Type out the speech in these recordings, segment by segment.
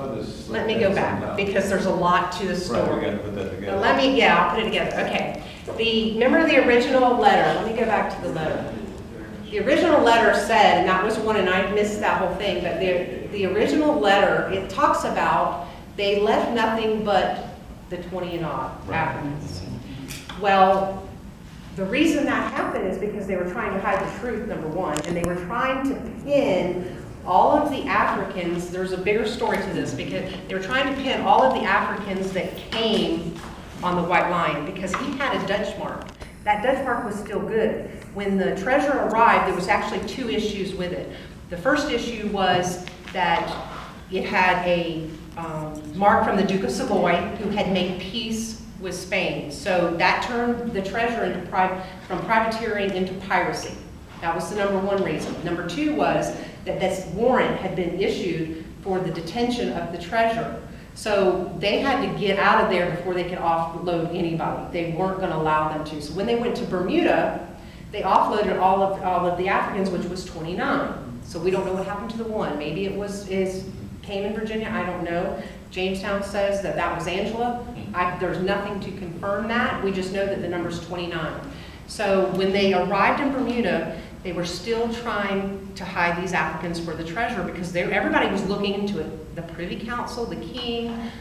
saw this. Let me go back, because there's a lot to the story. Right, we gotta put that together. I'll put it together. Okay. Remember the original letter? Let me go back to the letter. The original letter said, and that was one, and I missed that whole thing, but the original letter, it talks about they left nothing but the 20 and odd Africans. Well, the reason that happened is because they were trying to hide the truth, number one, and they were trying to pin all of the Africans. There's a bigger story to this, because they were trying to pin all of the Africans that came on the White Lion, because he had a Dutch mark. That Dutch mark was still good. When the treasure arrived, there was actually two issues with it. The first issue was that it had a mark from the Duke of Savoy, who had made peace with Spain. So that turned the treasure into from privateering into piracy. That was the number one reason. Number two was that this warrant had been issued for the detention of the treasure. So they had to get out of there before they could offload anybody. They weren't going to allow them to. So when they went to Bermuda, they offloaded all of the Africans, which was 29. So we don't know what happened to the one. Maybe it came in Virginia. I don't know. Jamestown says that was Angela. There's nothing to confirm that. We just know that the number's 29. So when they arrived in Bermuda, they were still trying to hide these Africans for the treasure, because everybody was looking into it. The Privy Council, the King,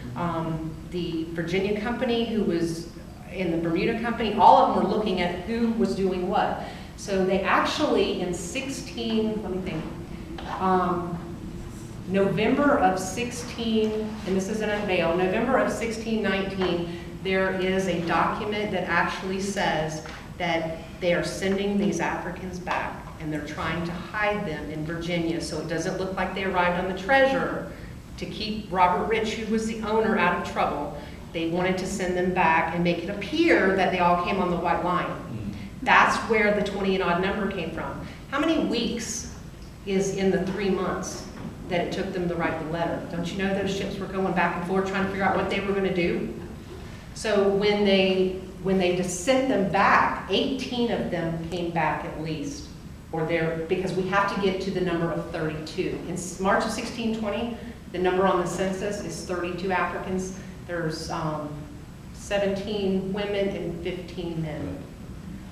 the Virginia Company, who was in the Bermuda Company, all of them were looking at who was doing what. So they actually, in November of 16, and this isn't unveiled, November of 1619, there is a document that actually says that they are sending these Africans back, and they're trying to hide them in Virginia, so it doesn't look like they arrived on the treasure to keep Robert Rich, who was the owner, out of trouble. They wanted to send them back and make it appear that they all came on the White Lion. That's where the 20 and odd number came from. How many weeks is in the 3 months that it took them to write the letter? Don't you know those ships were going back and forth trying to figure out what they were going to do? So when they just sent them back, 18 of them came back at least, because we have to get to the number of 32. In March of 1620, the number on the census is 32 Africans. There's 17 women and 15 men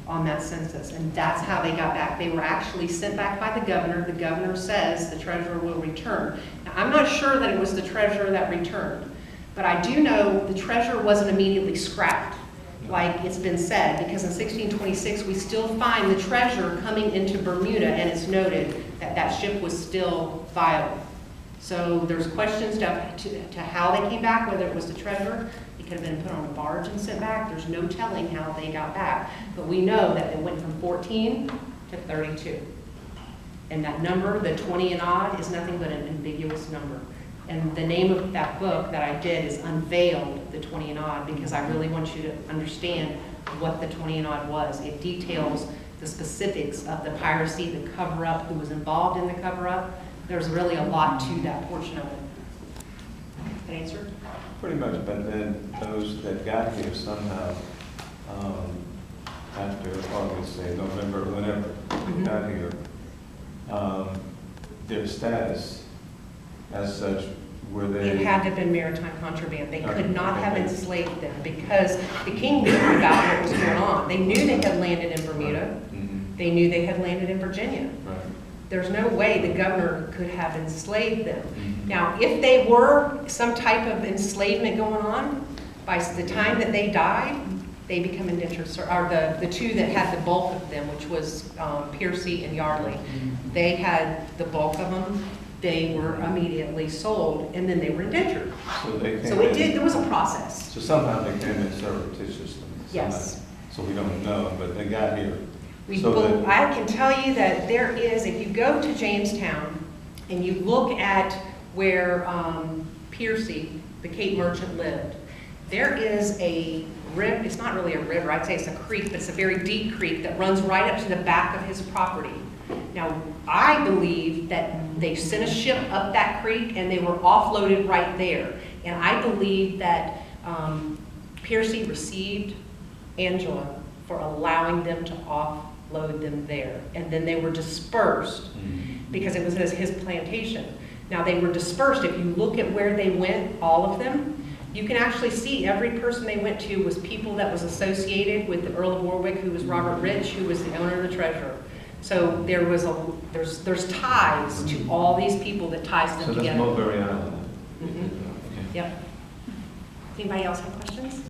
on that census, and that's how they got back. They were actually sent back by the governor. The governor says the treasure will return. Now, I'm not sure that it was the treasure that returned, but I do know the treasure wasn't immediately scrapped, like it's been said, because in 1626 we still find the treasure coming into Bermuda, and it's noted that that ship was still viable. So there's questions to how they came back, whether it was the treasure. It could have been put on a barge and sent back. There's no telling how they got back. But we know that it went from 14 to 32. And that number, the 20 and odd, is nothing but an ambiguous number. And the name of that book that I did is Unveiled, the 20 and odd, because I really want you to understand what the 20 and odd was. It details the specifics of the piracy, the cover-up, who was involved in the cover-up. There's really a lot to that portion of it. That answer? Pretty much, but then those that got here somehow, after August, say November, whenever they got here, their status as such, were they? It had to have been maritime contraband. They could not have enslaved them, because the king knew about what was going on. They knew they had landed in Bermuda. They knew they had landed in Virginia. There's no way the governor could have enslaved them. Now, if they were some type of enslavement going on, by the time that they died, they become indentured, or the two that had the bulk of them, which was Piercy and Yardley. They had the bulk of them. They were immediately sold, and then they were indentured. There was a process. So somehow they came in surreptitiously. Yes. So we don't know, but they got here. I can tell you that there is, if you go to Jamestown and you look at where Piercy, the Cape Merchant, lived, there is a river. It's not really a river, I'd say it's a creek, but it's a very deep creek that runs right up to the back of his property. Now, I believe that they sent a ship up that creek and they were offloaded right there. And I believe that Piercy received Angela for allowing them to offload them there. And then they were dispersed because it was his plantation. Now, they were dispersed. If you look at where they went, all of them, you can actually see every person they went to was people that was associated with the Earl of Warwick, who was Robert Rich, who was the owner of the treasure. So there's ties to all these people that ties them So that's together. Mulberry Island. Mhm. Okay. Yep. Anybody else have questions?